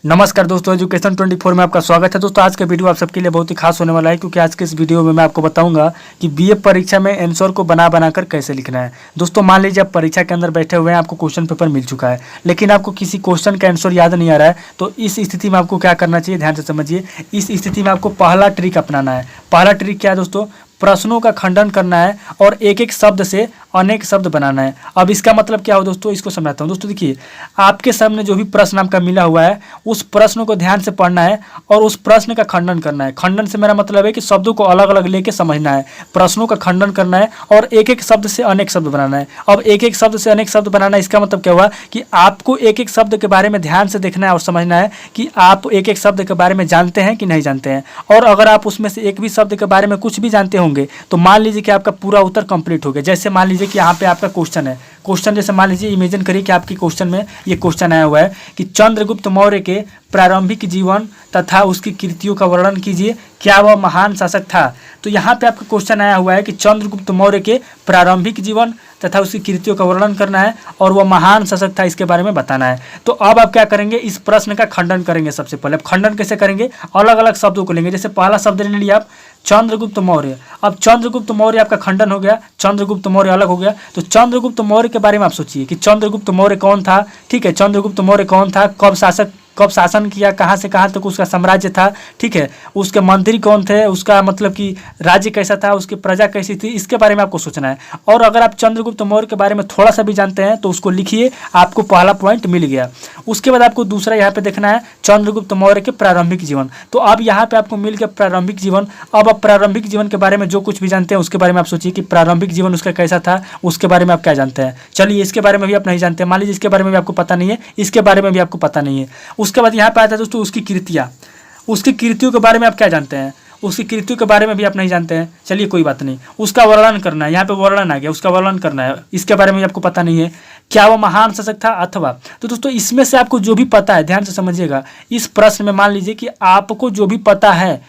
नमस्कार दोस्तों, एजुकेशन 24 में आपका स्वागत है। दोस्तों आज का वीडियो आप सबके लिए बहुत ही खास होने वाला है, क्योंकि आज के इस वीडियो में मैं आपको बताऊंगा कि बीए परीक्षा में आंसर को बना बनाकर कैसे लिखना है। दोस्तों मान लीजिए आप परीक्षा के अंदर बैठे हुए हैं, आपको क्वेश्चन पेपर मिल चुका है, लेकिन आपको किसी क्वेश्चन का आंसर याद नहीं आ रहा है। तो इस स्थिति में आपको क्या करना चाहिए, ध्यान से समझिए। इस स्थिति में आपको पहला ट्रिक अपनाना है। पहला ट्रिक क्या है दोस्तों? प्रश्नों का खंडन करना है और एक एक शब्द से अनेक शब्द बनाना है। अब इसका मतलब क्या हो दोस्तों, इसको समझाता हूँ। दोस्तों देखिए, आपके सामने जो भी प्रश्न आपका मिला हुआ है उस प्रश्न को ध्यान से पढ़ना है और उस प्रश्न का खंडन करना है। खंडन से मेरा मतलब है कि शब्दों को अलग अलग लेके समझना है, प्रश्नों का खंडन करना है और एक एक शब्द से अनेक शब्द बनाना है। अब एक एक शब्द से अनेक शब्द बनाना, इसका मतलब क्या हुआ कि आपको एक एक शब्द के बारे में ध्यान से देखना है और समझना है कि आप एक एक शब्द के बारे में जानते हैं कि नहीं जानते हैं। और अगर आप उसमें से एक भी शब्द के बारे में कुछ भी जानते होंगे तो मान लीजिए कि आपका पूरा उत्तर कंप्लीट हो गया। जैसे मान लीजिए कि यहाँ पे आपका क्वेश्चन है, क्वेश्चन जैसे मान लीजिए, इमेजिन करिए कि आपके क्वेश्चन में ये क्वेश्चन आया हुआ है कि चंद्रगुप्त मौर्य के प्रारंभिक जीवन तथा उसकी कृतियों का वर्णन कीजिए, क्या वह महान शासक था। तो यहाँ पे आपका क्वेश्चन आया हुआ है कि चंद्रगुप्त मौर्य के प्रारंभिक जीवन तथा उसकी कृतियों का वर्णन करना है और वह महान शासक था, इसके बारे में बताना है। तो अब आप क्या करेंगे, इस प्रश्न का खंडन करेंगे। सबसे पहले अब खंडन कैसे करेंगे, अलग अलग शब्दों को लेंगे। जैसे पहला शब्द ले लिया आप चंद्रगुप्त मौर्य। अब चंद्रगुप्त मौर्य आपका खंडन हो गया, चंद्रगुप्त मौर्य अलग हो गया। तो चंद्रगुप्त मौर्य के बारे में आप सोचिए कि चंद्रगुप्त मौर्य कौन था। ठीक है, चंद्रगुप्त मौर्य कौन था, कब शासन किया, कहाँ से कहाँ तक उसका साम्राज्य था। ठीक है, उसके मंत्री कौन थे, उसका मतलब कि राज्य कैसा था, उसकी प्रजा कैसी थी, इसके बारे में आपको सोचना है। और अगर आप चंद्रगुप्त मौर्य के बारे में थोड़ा सा भी जानते हैं तो उसको लिखिए, आपको पहला पॉइंट मिल गया। उसके बाद आपको दूसरा यहाँ पे देखना है चंद्रगुप्त मौर्य के प्रारंभिक जीवन। तो अब यहाँ पे आपको मिल गया प्रारंभिक जीवन। अब आप प्रारंभिक जीवन के बारे में जो कुछ भी जानते हैं उसके बारे में आप सोचिए कि प्रारंभिक जीवन उसका कैसा था, उसके बारे में आप क्या जानते हैं। चलिए, इसके बारे में भी आप नहीं जानते, मान लीजिए इसके बारे में भी आपको पता नहीं है, इसके बारे में भी आपको पता नहीं है। उसके बाद यहाँ पे आता है दोस्तों उसकी कृतियाँ। उसकी कृतियों के बारे में आप क्या जानते हैं, उसकी कृतियों के बारे में भी आप नहीं जानते हैं। चलिए कोई बात नहीं, उसका वर्णन करना है। यहाँ पे वर्णन आ गया, उसका वर्णन करना है, इसके बारे में भी आपको पता नहीं है। क्या वो महान शासक था अथवा। तो दोस्तों इसमें से आपको जो भी पता है, ध्यान से समझिएगा, इस प्रश्न में मान लीजिए कि आपको जो भी पता है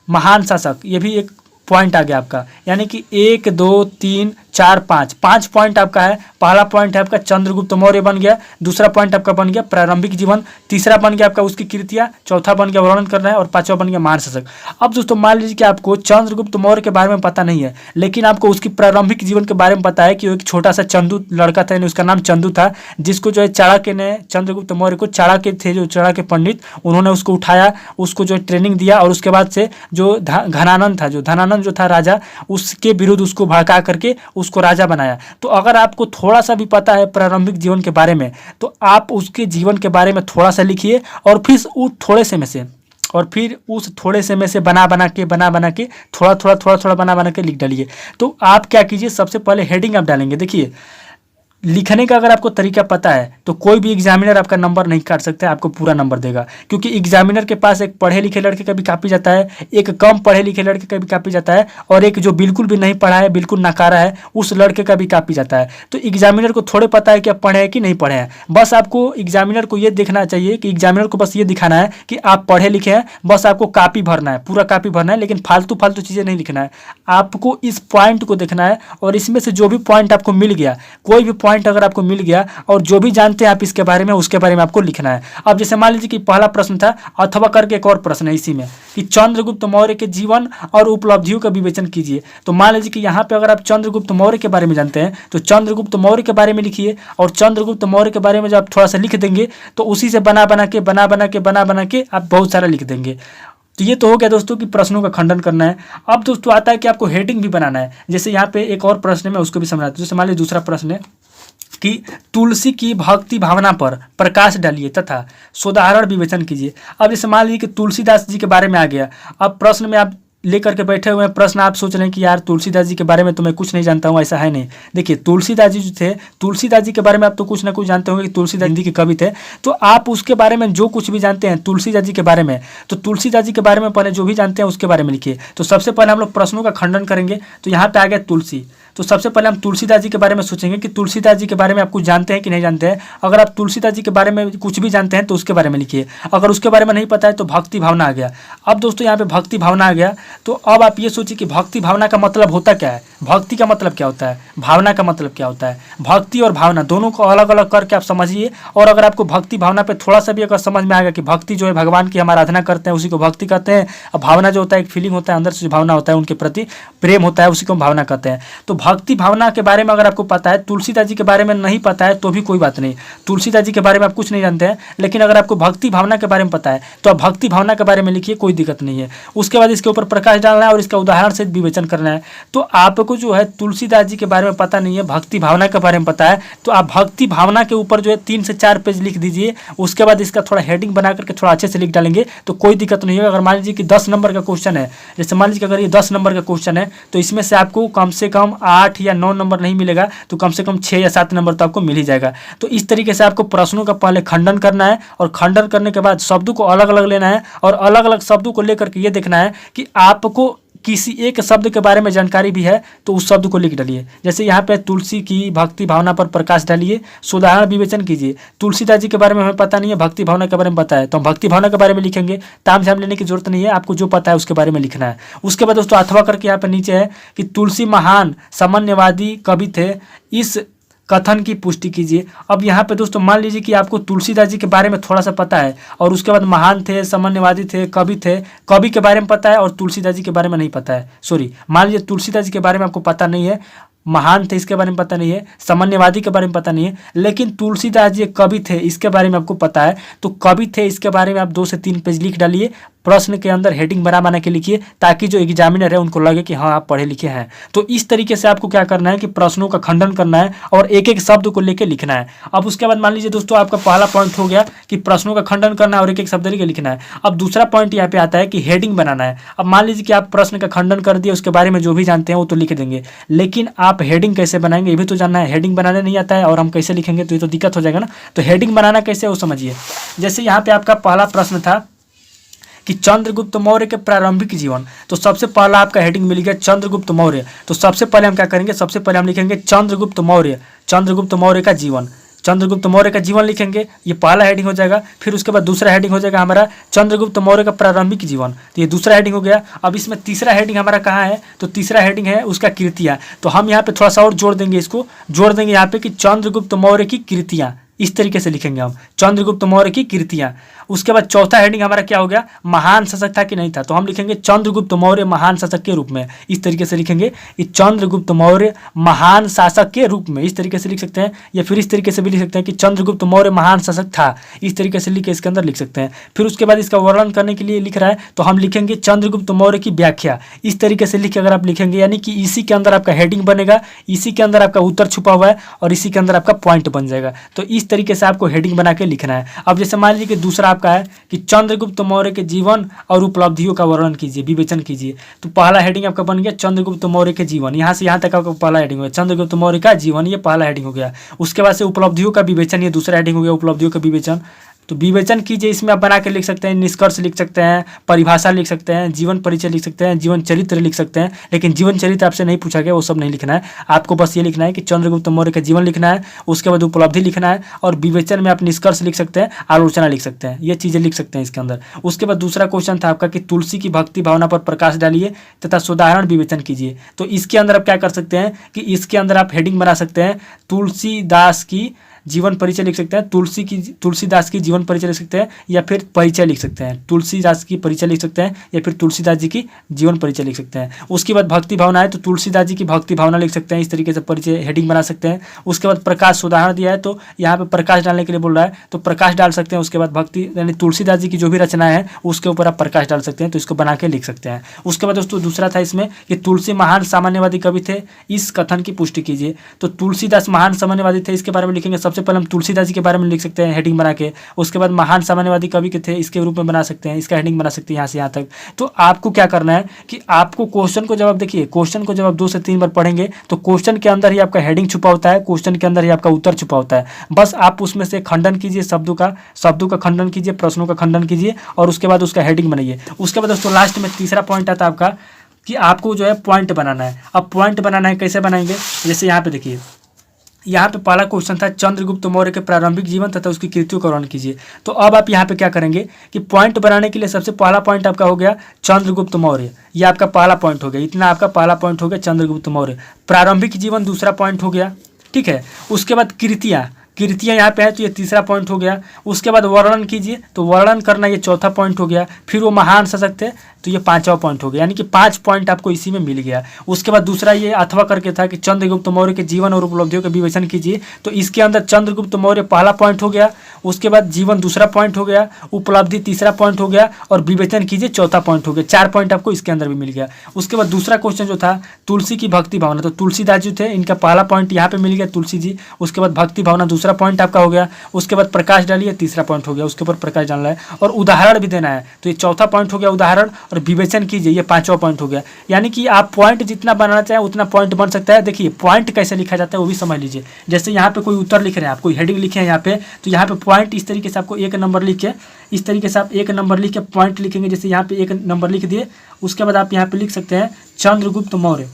महान शासक, ये भी एक पॉइंट आ गया आपका। यानी कि 1 2 3 4 5 पॉइंट आपका है। पहला पॉइंट है आपका चंद्रगुप्त मौर्य बन गया, दूसरा पॉइंट आपका बन गया प्रारंभिक जीवन, तीसरा बन गया आपका उसकी कृतियाँ, चौथा बन गया वर्णन करना है और पांचवा बन गया महान शासक। अब दोस्तों मान लीजिए कि आपको चंद्रगुप्त मौर्य के बारे में पता नहीं है, लेकिन आपको उसकी प्रारंभिक जीवन के बारे में पता है कि वो एक छोटा सा चंदू लड़का था, यानी उसका नाम चंदू था, जिसको जो है चाणक्य ने, चंद्रगुप्त मौर्य को, चाणक्य थे जो चाणक्य पंडित, उन्होंने उसको उठाया, उसको जो ट्रेनिंग दिया और उसके बाद से जो धनानंद जो था राजा, उसके विरुद्ध उसको भड़का करके उसको राजा बनाया। तो अगर आपको थोड़ा सा भी पता है प्रारंभिक जीवन के बारे में तो आप उसके जीवन के बारे में थोड़ा सा लिखिए और फिर उस थोड़े से में से बना बना के थोड़ा बना बना के लिख डालिए। तो आप क्या कीजिए, सबसे पहले हेडिंग आप डालेंगे। देखिए, लिखने का अगर आपको तरीका पता है तो कोई भी एग्जामिनर आपका नंबर नहीं काट सकता है, आपको पूरा नंबर देगा। क्योंकि एग्जामिनर के पास एक पढ़े लिखे लड़के का भी कापी जाता है, एक कम पढ़े लिखे लड़के का भी कापी जाता है और एक जो बिल्कुल भी नहीं पढ़ा है, बिल्कुल नकारा है, उस लड़के का भी कापी जाता है। तो एग्जामिनर को थोड़े पता है कि आप पढ़े हैं कि नहीं पढ़े हैं। बस आपको एग्जामिनर को ये देखना चाहिए कि एग्जामिनर को बस ये दिखाना है कि आप पढ़े लिखे हैं, बस आपको कापी भरना है, पूरा कापी भरना है, लेकिन फालतू चीज़ें नहीं लिखना है। आपको इस पॉइंट को देखना है और इसमें से जो भी पॉइंट आपको मिल गया, कोई भी पॉइंट अगर आपको मिल गया और जो भी जानते हैं आप इसके बारे में, उसके बारे में आपको लिखना है। अब जैसे मान लीजिए कि पहला प्रश्न था अथवा करके एक और प्रश्न है इसी में कि चंद्रगुप्त मौर्य के जीवन और उपलब्धियों का विवेचन कीजिए। तो मान लीजिए कि यहाँ पे अगर आप चंद्रगुप्त मौर्य के बारे में जानते हैं तो चंद्रगुप्त मौर्य के बारे में लिखिए और चंद्रगुप्त मौर्य के बारे में जब आप थोड़ा सा लिख देंगे तो उसी से बना बना के आप बहुत सारा लिख देंगे। तो ये तो हो गया दोस्तों कि प्रश्नों का खंडन करना है। अब दोस्तों आता है कि आपको हेडिंग भी बनाना है। जैसे यहाँ पे एक और प्रश्न है, मैं उसको भी समझाता हूँ। जैसे मान लीजिए दूसरा प्रश्न है कि तुलसी की भक्ति भावना पर प्रकाश डालिए तथा सोदाहरण विवेचन कीजिए। अब जैसे मान लीजिए कि तुलसीदास जी के बारे में आ गया। अब प्रश्न में आप लेकर के बैठे हुए हैं प्रश्न, आप सोच रहे हैं कि यार तुलसीदास जी के बारे में तो मैं कुछ नहीं जानता हूँ, ऐसा है नहीं। देखिए, तुलसीदास जी जो थे, तुलसीदास जी के बारे में आप तो कुछ ना कुछ जानते होंगे कि तुलसीदास हिंदी के कवि थे। तो आप उसके बारे में जो कुछ भी जानते हैं तुलसीदास जी के बारे में, तो तुलसीदास जी के बारे में पहले जो भी जानते हैं उसके बारे में लिखिए। तो सबसे पहले हम लोग प्रश्नों का खंडन करेंगे। तो यहाँ पे आ गया तुलसी। तो सबसे पहले हम तुलसीदास जी के बारे में सोचेंगे कि तुलसीदास जी के बारे में आप कुछ जानते हैं कि नहीं जानते हैं। अगर आप तुलसीदास जी के बारे में कुछ भी जानते हैं तो उसके बारे में लिखिए। अगर उसके बारे में नहीं पता है तो भक्ति भावना आ गया। अब दोस्तों यहाँ पे भक्ति भावना आ गया, तो अब आप ये सोचिए कि भक्ति भावना का मतलब होता क्या है, भक्ति का मतलब क्या होता है। भावना का मतलब क्या होता है। भक्ति और भावना दोनों को अलग अलग करके आप समझिए। और अगर आपको भक्ति भावना पे थोड़ा सा भी अगर समझ में आएगा कि भक्ति जो है भगवान की हम आराधना करते हैं उसी को भक्ति कहते हैं, और भावना जो होता है एक फीलिंग होता है, अंदर से जो भावना होता है उनके प्रति प्रेम होता है, उसी को हम भावना कहते हैं। तो भक्ति भावना के बारे में अगर आपको पता है, तुलसीदास जी के बारे में नहीं पता है तो भी कोई बात नहीं, तुलसीदास जी के बारे में आप कुछ नहीं जानते हैं, लेकिन अगर आपको भक्ति भावना के बारे में पता है तो आप भक्ति भावना के बारे में लिखिए, कोई दिक्कत नहीं है। उसके बाद इसके ऊपर प्रकाश डालना है और इसका उदाहरण से विवेचन करना है। तो आपको जो है तुलसीदास जी के बारे में पता नहीं है, भक्ति भावना के बारे में पता है, तो आप भक्ति भावना के ऊपर जो है 3 से 4 पेज लिख दीजिए। उसके बाद इसका थोड़ा हेडिंग बना करके थोड़ा अच्छे से लिख डालेंगे तो कोई दिक्कत नहीं होगा। अगर मान लीजिए कि 10 नंबर का क्वेश्चन है, जैसे मान लीजिए अगर ये 10 नंबर का क्वेश्चन है तो इसमें से आपको कम से कम 8 या 9 नंबर नहीं मिलेगा तो कम से कम 6 या 7 नंबर तो आपको मिल ही जाएगा। तो इस तरीके से आपको प्रश्नों का पहले खंडन करना है और खंडन करने के बाद शब्दों को अलग अलग लेना है और अलग अलग शब्दों को लेकर के ये देखना है कि आपको किसी एक शब्द के बारे में जानकारी भी है तो उस शब्द को लिख डालिए। जैसे यहाँ पे तुलसी की भक्ति भावना पर प्रकाश डालिए, सुधारण विवेचन कीजिए। तुलसीदास जी के बारे में हमें पता नहीं है, भक्ति भावना के बारे में पता है तो हम भक्ति भावना के बारे में लिखेंगे। ताम झाम लेने की जरूरत नहीं है, आपको जो पता है उसके बारे में लिखना है। उसके बाद दोस्तों अथवा करके यहाँ पे नीचे है कि तुलसी महान सामान्यवादी कवि थे, इस कथन की पुष्टि कीजिए। अब यहाँ पे दोस्तों मान लीजिए कि आपको तुलसीदास जी के बारे में थोड़ा सा पता है और उसके बाद महान थे, सामान्यवादी थे, कवि थे, कवि के बारे में पता है और तुलसीदास जी के बारे में नहीं पता है। सॉरी, मान लीजिए तुलसीदास जी के बारे में आपको पता नहीं है, महान थे इसके बारे में पता नहीं है, सामान्यवादी के बारे में पता नहीं है, लेकिन तुलसीदास जी कवि थे इसके बारे में आपको पता है। तो कवि थे इसके बारे में आप 2 से 3 पेज लिख डालिए। प्रश्न के अंदर हेडिंग बना के लिखिए ताकि जो एग्जामिनर है उनको लगे कि हाँ आप पढ़े लिखे हैं। तो इस तरीके से आपको क्या करना है कि प्रश्नों का खंडन करना है और एक एक शब्द को लेकर लिखना है। अब उसके बाद मान लीजिए दोस्तों आपका पहला पॉइंट हो गया कि प्रश्नों का खंडन करना है और एक एक शब्द लेकर लिखना है। अब दूसरा पॉइंट यहाँ पे आता है कि हेडिंग बनाना है। अब मान लीजिए कि आप प्रश्न का खंडन कर दिए, उसके बारे में जो भी जानते हैं वो तो लिख देंगे, लेकिन आप हेडिंग कैसे बनाएंगे ये भी तो जानना है। हेडिंग बनाने नहीं आता है और हम कैसे लिखेंगे तो ये तो दिक्कत हो जाएगा ना। तो हेडिंग बनाना कैसे वो समझिए। जैसे यहाँ पे आपका पहला प्रश्न था कि चंद्रगुप्त मौर्य के प्रारंभिक जीवन, तो सबसे पहला आपका हेडिंग मिल गया चंद्रगुप्त मौर्य। तो सबसे पहले हम क्या करेंगे, सबसे पहले हम लिखेंगे चंद्रगुप्त मौर्य, चंद्रगुप्त मौर्य का जीवन, चंद्रगुप्त मौर्य का जीवन लिखेंगे, ये पहला हेडिंग हो जाएगा। फिर उसके बाद दूसरा हेडिंग हो जाएगा हमारा चंद्रगुप्त मौर्य का प्रारंभिक जीवन, तो ये दूसरा हेडिंग हो गया। अब इसमें तीसरा हेडिंग हमारा कहाँ है, तो तीसरा हेडिंग है उसका कृतियाँ। तो हम यहाँ पे थोड़ा सा और जोड़ देंगे, इसको जोड़ देंगे यहाँ पे कि चंद्रगुप्त मौर्य की कृतियाँ, इस तरीके से लिखेंगे हम चंद्रगुप्त मौर्य की कृतियाँ। उसके बाद चौथा हेडिंग हमारा क्या हो गया, महान शासक था कि नहीं था, तो हम लिखेंगे चंद्रगुप्त मौर्य महान शासक के रूप में, इस तरीके से लिखेंगे कि चंद्रगुप्त मौर्य महान शासक के रूप में, इस तरीके से लिख सकते हैं। या फिर इस तरीके से भी लिख सकते हैं कि चंद्रगुप्त मौर्य महान शासक था, इस तरीके से लिख के इसके अंदर लिख सकते हैं। फिर उसके बाद इसका वर्णन करने के लिए लिख रहा है तो हम लिखेंगे चंद्रगुप्त मौर्य की व्याख्या, इस तरीके से लिख के अगर आप लिखेंगे यानी कि इसी के अंदर आपका हेडिंग बनेगा, इसी के अंदर आपका उत्तर छुपा हुआ है और इसी के अंदर आपका पॉइंट बन जाएगा। तो इस तरीके से आपको हेडिंग बना के लिखना है। अब जैसे मान लीजिए कि दूसरा आपका है कि चंद्रगुप्त मौर्य के जीवन और उपलब्धियों का वर्णन कीजिए, विवेचन कीजिए। तो पहला हेडिंग आपका बन गया चंद्रगुप्त मौर्य के जीवन, यहाँ से यहाँ तक आपका पहला हेडिंग हो गया चंद्रगुप्त मौर्य का जीवन, ये पहला हेडिंग हो गया। उसके बाद से उपलब्धियों का विवेचन, ये दूसरा हेडिंग हो गया उपलब्धियों का विवेचन। तो विवेचन कीजिए, इसमें आप बना के लिख सकते हैं, निष्कर्ष लिख सकते हैं, परिभाषा लिख सकते हैं, जीवन परिचय लिख सकते हैं, जीवन चरित्र लिख सकते हैं। लेकिन जीवन चरित्र आपसे नहीं पूछा गया, वो सब नहीं लिखना है, आपको बस ये लिखना है कि चंद्रगुप्त मौर्य का जीवन लिखना है। उसके बाद उपलब्धि लिखना है और विवेचन में आप निष्कर्ष लिख सकते हैं, आलोचना लिख सकते हैं, ये चीज़ें लिख सकते हैं इसके अंदर। उसके बाद दूसरा क्वेश्चन था आपका कि तुलसी की भक्ति भावना पर प्रकाश डालिए तथा सुधारण विवेचन कीजिए। तो इसके अंदर आप क्या कर सकते हैं कि इसके अंदर आप हेडिंग बना सकते हैं तुलसीदास की जीवन परिचय लिख सकते हैं, तुलसीदास की जीवन परिचय लिख सकते हैं या फिर परिचय लिख सकते हैं, तुलसीदास की परिचय लिख सकते हैं या फिर तुलसीदास जी की जीवन परिचय लिख सकते हैं। उसके बाद भक्ति भावना है तो तुलसीदास जी की भक्ति भावना लिख सकते हैं, इस तरीके से परिचय हेडिंग बना सकते हैं। उसके बाद प्रकाश उदाहरण दिया है तो यहाँ पे प्रकाश डालने के लिए बोल रहा है तो प्रकाश डाल सकते हैं। उसके बाद भक्ति यानी तुलसीदास जी की जो भी रचना है उसके ऊपर आप प्रकाश डाल सकते हैं, तो इसको बना के लिख सकते हैं। उसके बाद दोस्तों दूसरा था इसमें कि तुलसी महान सामान्यवादी कवि थे, इस कथन की पुष्टि कीजिए। तो तुलसीदास महान सामान्यवादी थे, इसके बारे में लिखेंगे। सबसे पहले हम तुलसीदास जी के बारे में लिख सकते हैं हेडिंग बना के। उसके बाद महान सामान्यवादी कवि के थे, इसके रूप में बना सकते हैं, इसका हेडिंग बना सकते हैं यहाँ से यहाँ तक। तो आपको क्या करना है कि आपको क्वेश्चन को जवाब देखिए, क्वेश्चन को जब आप 2 से 3 बार पढ़ेंगे तो क्वेश्चन के अंदर ही आपका हेडिंग छुपा होता है, क्वेश्चन के अंदर ही आपका उत्तर छुपा होता है। बस आप उसमें से खंडन कीजिए, शब्दों का खंडन कीजिए, प्रश्नों का खंडन कीजिए और उसके बाद उसका हेडिंग बनाइए। उसके बाद दोस्तों लास्ट में तीसरा पॉइंट आता है आपका कि आपको जो है पॉइंट बनाना है। अब पॉइंट बनाना है, कैसे बनाएंगे, जैसे यहाँ पे देखिए यहाँ पे पहला क्वेश्चन था चंद्रगुप्त मौर्य के प्रारंभिक जीवन तथा उसकी कृतियों का वर्णन कीजिए। तो अब आप यहाँ पे क्या करेंगे कि पॉइंट बनाने के लिए सबसे पहला पॉइंट आपका हो गया चंद्रगुप्त मौर्य, ये आपका पहला पॉइंट हो गया, इतना आपका पहला पॉइंट हो गया चंद्रगुप्त मौर्य। प्रारंभिक जीवन दूसरा पॉइंट हो गया, ठीक है। उसके बाद कृतियाँ यहाँ पे है तो ये तीसरा पॉइंट हो गया। उसके बाद वर्णन कीजिए, तो वर्णन करना ये चौथा पॉइंट हो गया। फिर वो महान शासक थे तो ये पांचवा पॉइंट हो गया, यानी कि 5 पॉइंट आपको इसी में मिल गया। उसके बाद दूसरा ये अथवा करके था कि चंद्रगुप्त मौर्य के जीवन और उपलब्धियों का विवेचन कीजिए, तो इसके अंदर चंद्रगुप्त मौर्य पहला पॉइंट हो गया। उसके बाद जीवन दूसरा पॉइंट हो गया, उपलब्धि तीसरा पॉइंट हो गया और विवेचन कीजिए चौथा पॉइंट हो गया। 4 पॉइंट आपको इसके अंदर भी मिल गया। उसके बाद दूसरा क्वेश्चन जो था तुलसी की भक्ति भावना, तो तुलसीदास जी थे, इनका पहला पॉइंट यहाँ पे मिल गया तुलसी जी। उसके बाद भक्ति भावना दूसरा पॉइंट आपका हो गया। उसके बाद प्रकाश डालिए तीसरा पॉइंट हो गया, उसके ऊपर प्रकाश डालना है और उदाहरण भी देना है, तो ये चौथा पॉइंट हो गया उदाहरण, और विवेचन कीजिए ये पांचवा पॉइंट हो गया। यानी कि आप पॉइंट जितना बनाना चाहें उतना पॉइंट बन सकता है। देखिए पॉइंट कैसे लिखा जाता है वो भी समझ लीजिए। जैसे यहाँ पे कोई उत्तर लिख रहे हैं आप, कोई हेडिंग लिखे हैं यहाँ पे, तो यहाँ पे पॉइंट इस तरीके से आपको 1 नंबर लिख के, इस तरीके से आप 1 नंबर लिख के पॉइंट लिखेंगे। जैसे यहाँ पे 1 नंबर लिख दिए, उसके बाद आप यहाँ पे लिख सकते हैं चंद्रगुप्त मौर्य।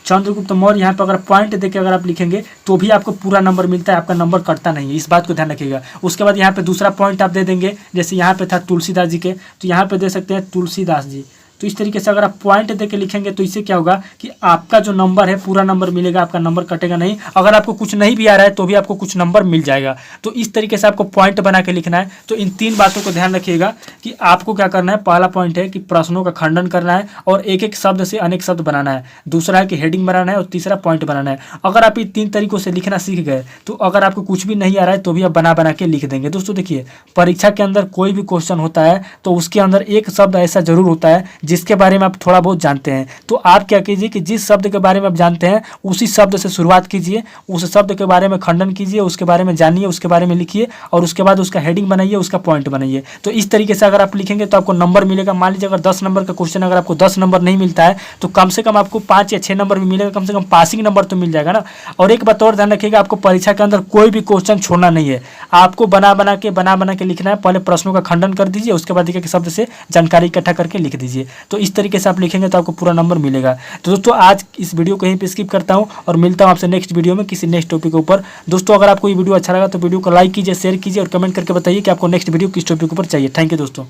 चंद्रगुप्त मौर्य यहाँ पे अगर पॉइंट देके अगर आप लिखेंगे तो भी आपको पूरा नंबर मिलता है, आपका नंबर कटता नहीं है, इस बात को ध्यान रखिएगा। उसके बाद यहाँ पे दूसरा पॉइंट आप दे देंगे, जैसे यहाँ पे था तुलसीदास जी के, तो यहाँ पे दे सकते हैं तुलसीदास जी। तो इस तरीके से अगर आप पॉइंट देके लिखेंगे तो इससे क्या होगा कि आपका जो नंबर है पूरा नंबर मिलेगा, आपका नंबर कटेगा नहीं। अगर आपको कुछ नहीं भी आ रहा है तो भी आपको कुछ नंबर मिल जाएगा। तो इस तरीके से आपको पॉइंट बना के लिखना है। तो इन 3 बातों को ध्यान रखिएगा कि आपको क्या करना है। पहला पॉइंट है कि प्रश्नों का खंडन करना है और एक एक शब्द से अनेक शब्द बनाना है। दूसरा है कि हेडिंग बनाना है और तीसरा पॉइंट बनाना है। अगर आप इन 3 तरीकों से लिखना सीख गए तो अगर आपको कुछ भी नहीं आ रहा है तो भी आप बना बना के लिख देंगे। दोस्तों देखिए, परीक्षा के अंदर कोई भी क्वेश्चन होता है तो उसके अंदर एक शब्द ऐसा जरूर होता है जिसके बारे में आप थोड़ा बहुत जानते हैं। तो आप क्या कीजिए कि जिस शब्द के बारे में आप जानते हैं उसी शब्द से शुरुआत कीजिए, उस शब्द के बारे में खंडन कीजिए, उसके बारे में जानिए, उसके बारे में लिखिए और उसके बाद उसका हेडिंग बनाइए, उसका पॉइंट बनाइए। तो इस तरीके से अगर आप लिखेंगे तो आपको नंबर मिलेगा। मान लीजिए अगर 10 नंबर का क्वेश्चन अगर आपको 10 नंबर नहीं मिलता है तो कम से कम आपको 5 या 6 नंबर भी मिलेगा, कम से कम पासिंग नंबर तो मिल जाएगा ना। और एक बात और ध्यान रखिएगा, आपको परीक्षा के अंदर कोई भी क्वेश्चन छोड़ना नहीं है, आपको बना बना के लिखना है। पहले प्रश्नों का खंडन कर दीजिए, उसके बाद एक शब्द से जानकारी इकट्ठा करके लिख दीजिए। तो इस तरीके से आप लिखेंगे तो आपको पूरा नंबर मिलेगा। तो दोस्तों आज इस वीडियो को यहीं पे स्किप करता हूं और मिलता हूं आपसे नेक्स्ट वीडियो में किसी नेक्स्ट टॉपिक के ऊपर। दोस्तों अगर आपको ये वीडियो अच्छा लगा तो वीडियो को लाइक कीजिए, शेयर कीजिए और कमेंट करके बताइए कि आपको नेक्स्ट वीडियो किस टॉपिक के ऊपर चाहिए। थैंक यू दोस्तों।